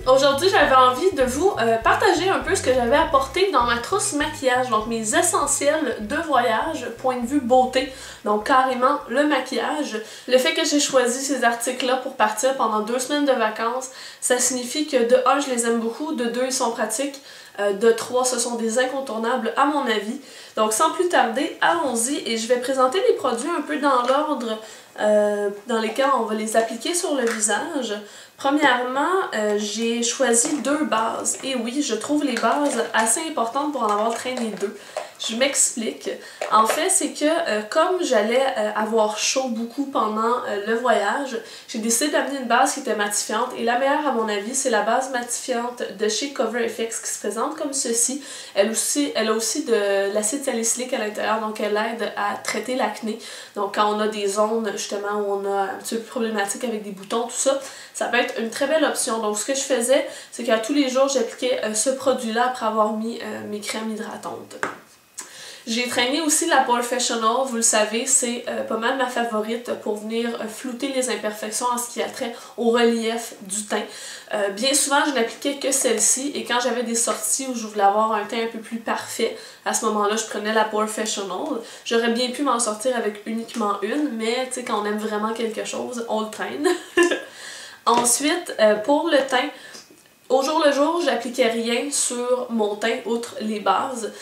Aujourd'hui, j'avais envie de vous partager un peu ce que j'avais apporté dans ma trousse maquillage, donc mes essentiels de voyage, point de vue beauté, donc carrément le maquillage. Le fait que j'ai choisi ces articles-là pour partir pendant 2 semaines de vacances, ça signifie que de 1, je les aime beaucoup, de 2, ils sont pratiques, de 3, ce sont des incontournables à mon avis. Donc sans plus tarder, allons-y et je vais présenter les produits un peu dans l'ordre dans lesquels on va les appliquer sur le visage. Premièrement, j'ai choisi 2 bases. Et oui, je trouve les bases assez importantes pour en avoir traîné 2. Je m'explique. En fait, c'est que comme j'allais avoir chaud beaucoup pendant le voyage, j'ai décidé d'amener une base qui était matifiante. Et la meilleure, à mon avis, c'est la base matifiante de chez Cover FX qui se présente comme ceci. Elle a aussi de l'acide salicylique à l'intérieur, donc elle aide à traiter l'acné. Donc quand on a des zones justement où on a un petit peu problématique avec des boutons, tout ça, ça peut être une très belle option. Donc ce que je faisais, c'est qu'à tous les jours, j'appliquais ce produit-là après avoir mis mes crèmes hydratantes. J'ai traîné aussi la Porefessional, vous le savez, c'est pas mal ma favorite pour venir flouter les imperfections en ce qui a trait au relief du teint. Bien souvent, je n'appliquais que celle-ci et quand j'avais des sorties où je voulais avoir un teint un peu plus parfait, à ce moment-là, je prenais la Porefessional. J'aurais bien pu m'en sortir avec uniquement une, mais tu sais, quand on aime vraiment quelque chose, on le traîne. Ensuite, pour le teint, au jour le jour, j'appliquais rien sur mon teint outre les bases,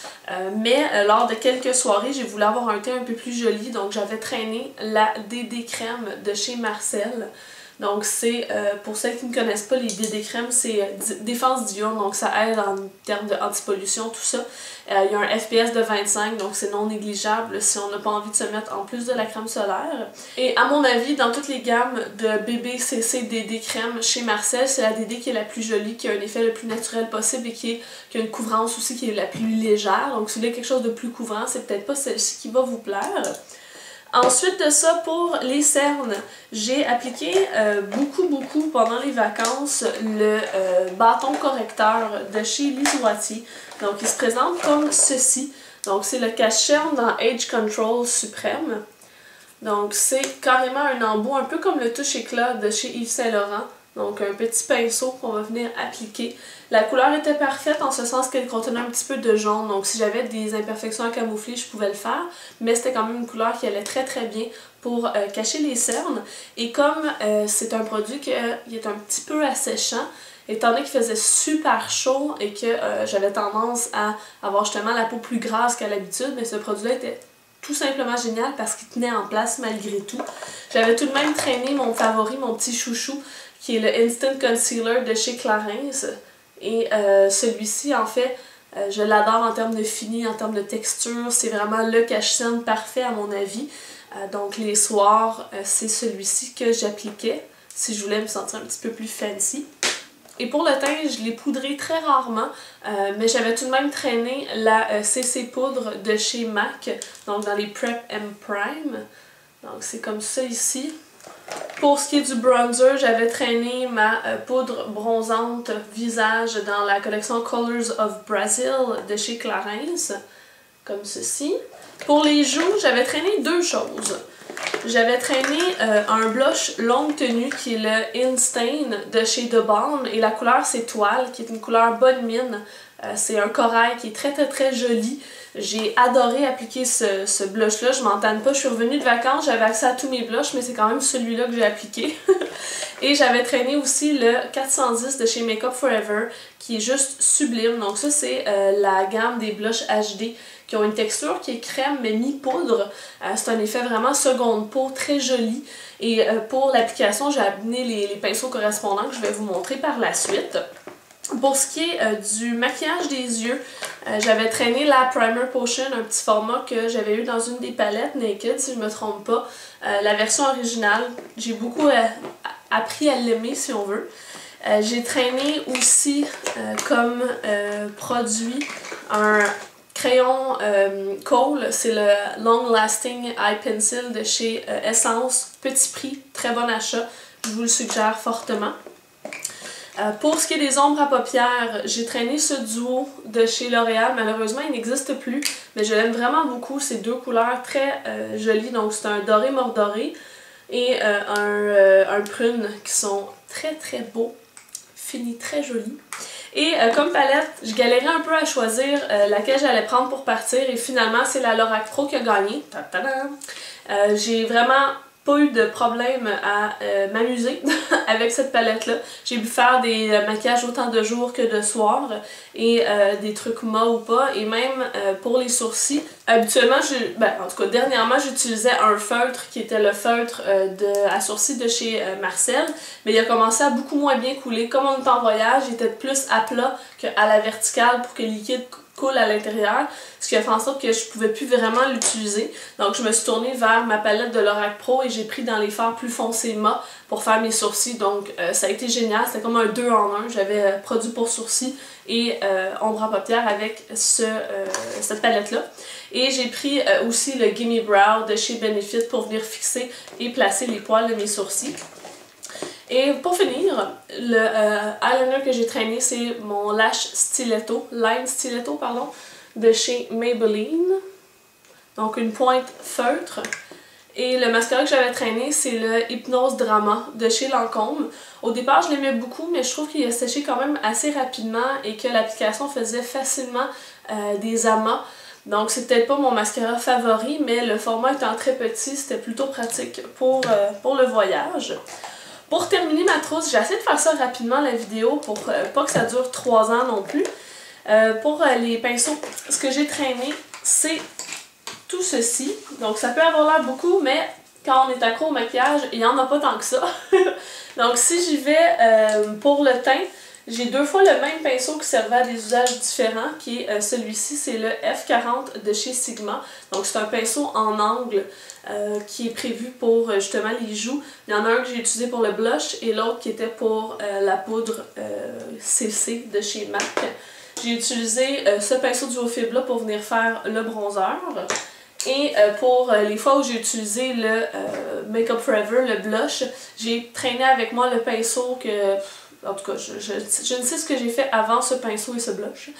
mais lors de quelques soirées, j'ai voulu avoir un teint un peu plus joli, donc j'avais traîné la DD Crème de chez Marcel. Donc c'est, pour celles qui ne connaissent pas, les DD Crème, c'est défense diurne, donc ça aide en termes d'antipollution, tout ça. Il y a un FPS de 25, donc c'est non négligeable si on n'a pas envie de se mettre en plus de la crème solaire. Et à mon avis, dans toutes les gammes de BBCC DD Crème chez Marcel, c'est la DD qui est la plus jolie, qui a un effet le plus naturel possible et qui a une couvrance aussi qui est la plus légère. Donc si vous voulez quelque chose de plus couvrant, c'est peut-être pas celle-ci qui va vous plaire. Ensuite de ça, pour les cernes, j'ai appliqué beaucoup pendant les vacances le bâton correcteur de chez Lisuati. Donc il se présente comme ceci. Donc c'est le cache-cerne dans Age Control Suprême. Donc c'est carrément un embout, un peu comme le touche éclat de chez Yves Saint Laurent. Donc un petit pinceau qu'on va venir appliquer. La couleur était parfaite en ce sens qu'elle contenait un petit peu de jaune. Donc si j'avais des imperfections à camoufler, je pouvais le faire. Mais c'était quand même une couleur qui allait très bien pour cacher les cernes. Et comme c'est un produit qui est un petit peu asséchant, étant donné qu'il faisait super chaud et que j'avais tendance à avoir justement la peau plus grasse qu'à l'habitude, mais ce produit-là était tout simplement génial parce qu'il tenait en place malgré tout. J'avais tout de même traîné mon favori, mon petit chouchou, qui est le Instant Concealer de chez Clarins. Et celui-ci, en fait, je l'adore en termes de fini, en termes de texture. C'est vraiment le cache-cerne parfait à mon avis. Donc les soirs, c'est celui-ci que j'appliquais si je voulais me sentir un petit peu plus fancy. Et pour le teint, je l'ai poudré très rarement, mais j'avais tout de même traîné la CC Poudre de chez MAC, donc dans les Prep M Prime. Donc c'est comme ça ici. Pour ce qui est du bronzer, j'avais traîné ma poudre bronzante visage dans la collection Colors of Brazil de chez Clarins, comme ceci. Pour les joues, j'avais traîné 2 choses. J'avais traîné un blush longue tenue qui est le Instain de chez The Balm et la couleur c'est Toile qui est une couleur bonne mine. C'est un corail qui est très joli. J'ai adoré appliquer ce blush-là, je m'en tanne pas. Je suis revenue de vacances, j'avais accès à tous mes blushs, mais c'est quand même celui-là que j'ai appliqué. Et j'avais traîné aussi le 410 de chez Makeup Forever, qui est juste sublime. Donc ça, c'est la gamme des blushs HD, qui ont une texture qui est crème, mais mi-poudre. C'est un effet vraiment seconde peau, très joli. Et pour l'application, j'ai amené les pinceaux correspondants que je vais vous montrer par la suite. Pour ce qui est du maquillage des yeux, j'avais traîné la Primer Potion, un petit format que j'avais eu dans une des palettes Naked, si je me trompe pas. La version originale, j'ai beaucoup appris à l'aimer si on veut. J'ai traîné aussi comme produit un crayon Kohl, c'est le Long Lasting Eye Pencil de chez Essence, petit prix, très bon achat, je vous le suggère fortement. Pour ce qui est des ombres à paupières, j'ai traîné ce duo de chez L'Oréal. Malheureusement, il n'existe plus, mais je l'aime vraiment beaucoup. C'est 2 couleurs très jolies. Donc, c'est un doré mordoré et un prune qui sont très beaux. fini très joli. Et comme palette, je galérais un peu à choisir laquelle j'allais prendre pour partir et finalement c'est la Lorac Pro qui a gagné. J'ai vraiment pas eu de problème à m'amuser avec cette palette là. J'ai pu faire des maquillages autant de jour que de soir et des trucs mat ou pas, et même pour les sourcils. Habituellement, en tout cas dernièrement, j'utilisais un feutre qui était le feutre à sourcils de chez Marcel, mais il a commencé à beaucoup moins bien couler. Comme on est en voyage, il était plus à plat qu'à la verticale pour que le liquide coule à l'intérieur, ce qui a fait en sorte que je pouvais plus vraiment l'utiliser. Donc je me suis tournée vers ma palette de Lorac Pro et j'ai pris dans les fards plus foncés mat pour faire mes sourcils. Donc ça a été génial, c'était comme un 2 en 1. J'avais produit pour sourcils et ombre à paupières avec cette palette là. Et j'ai pris aussi le Gimme Brow de chez Benefit pour venir fixer et placer les poils de mes sourcils. Et pour finir, le eyeliner que j'ai traîné, c'est mon Line Stiletto, de chez Maybelline. Donc une pointe feutre. Et le mascara que j'avais traîné, c'est le Hypnose Drama de chez Lancôme. Au départ, je l'aimais beaucoup, mais je trouve qu'il a séché quand même assez rapidement et que l'application faisait facilement des amas. Donc c'est peut-être pas mon mascara favori, mais le format étant très petit, c'était plutôt pratique pour le voyage. Pour terminer ma trousse, j'ai essayé de faire ça rapidement la vidéo pour pas que ça dure 3 ans non plus. Pour les pinceaux, ce que j'ai traîné, c'est tout ceci. Donc ça peut avoir l'air beaucoup, mais quand on est accro au maquillage, il n'y en a pas tant que ça. Donc si j'y vais pour le teint, j'ai 2 fois le même pinceau qui servait à des usages différents, qui est celui-ci, c'est le F40 de chez Sigma. Donc c'est un pinceau en angle qui est prévu pour justement les joues. Il y en a un que j'ai utilisé pour le blush et l'autre qui était pour la poudre CC de chez MAC. J'ai utilisé ce pinceau du haut fibre là pour venir faire le bronzer. Et pour les fois où j'ai utilisé le Make Up Forever, le blush, j'ai traîné avec moi le pinceau que... En tout cas, je ne sais ce que j'ai fait avant ce pinceau et ce blush.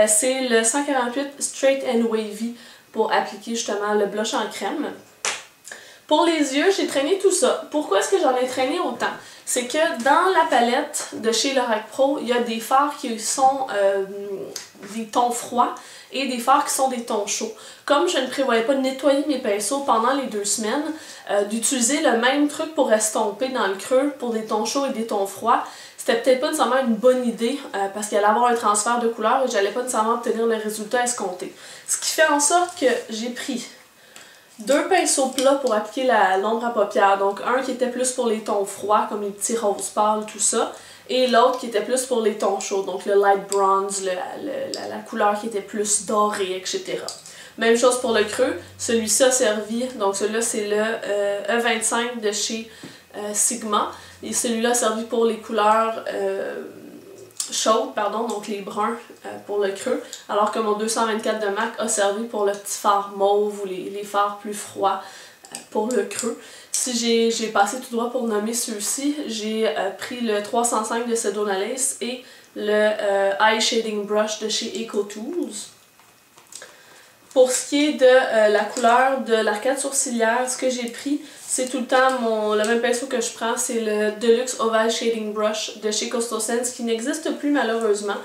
C'est le 148 Straight and Wavy pour appliquer justement le blush en crème. Pour les yeux, j'ai traîné tout ça. Pourquoi est-ce que j'en ai traîné autant? C'est que dans la palette de chez Lorac Pro, il y a des fards qui sont des tons froids et des fards qui sont des tons chauds. Comme je ne prévoyais pas de nettoyer mes pinceaux pendant les 2 semaines, d'utiliser le même truc pour estomper dans le creux pour des tons chauds et des tons froids, c'était peut-être pas nécessairement une bonne idée parce qu'il allait avoir un transfert de couleur et j'allais pas nécessairement obtenir le résultat escompté. Ce qui fait en sorte que j'ai pris 2 pinceaux plats pour appliquer l'ombre à paupières. Donc un qui était plus pour les tons froids, comme les petits roses pâles, tout ça. Et l'autre qui était plus pour les tons chauds, donc le light bronze, la couleur qui était plus dorée, etc. Même chose pour le creux. Celui-ci a servi, donc celui-là c'est le E25 de chez Sigma. Et celui-là a servi pour les couleurs chaudes, donc les bruns pour le creux. Alors que mon 224 de MAC a servi pour le petit fard mauve ou les fards plus froids pour le creux. Si j'ai passé tout droit pour nommer ceux-ci, j'ai pris le 305 de Sedona Lace et le Eye Shading Brush de chez EcoTools. Pour ce qui est de la couleur de l'arcade sourcilière, ce que j'ai pris, c'est tout le temps le même pinceau que je prends, c'est le Deluxe Oval Shading Brush de chez Coastal Scents, qui n'existe plus malheureusement.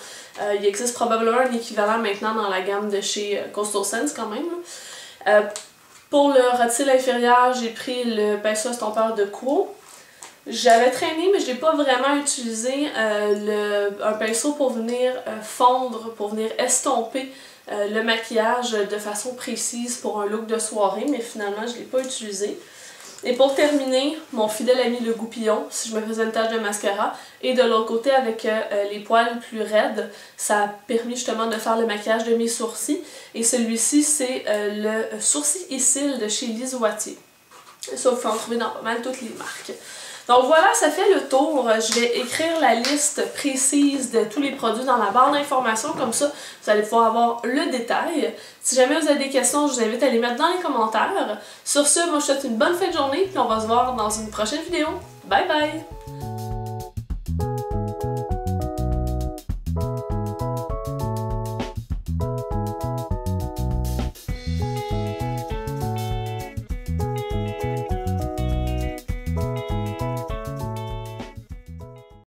Il existe probablement un équivalent maintenant dans la gamme de chez Coastal Scents quand même. Pour le ras de cils inférieur, j'ai pris le pinceau estompeur de Quo. J'avais traîné, mais je n'ai pas vraiment utilisé un pinceau pour venir fondre, pour venir estomper le maquillage de façon précise pour un look de soirée, mais finalement je ne l'ai pas utilisé. Et pour terminer, mon fidèle ami le goupillon, si je me faisais une tache de mascara. Et de l'autre côté, avec les poils plus raides, ça a permis justement de faire le maquillage de mes sourcils. Et celui-ci, c'est le sourcil et cils de chez Lise Wattier. Ça, vous pouvez en trouver dans pas mal toutes les marques. Donc voilà, ça fait le tour. Je vais écrire la liste précise de tous les produits dans la barre d'informations. Comme ça, vous allez pouvoir avoir le détail. Si jamais vous avez des questions, je vous invite à les mettre dans les commentaires. Sur ce, moi je vous souhaite une bonne fin de journée. Puis on va se voir dans une prochaine vidéo. Bye bye!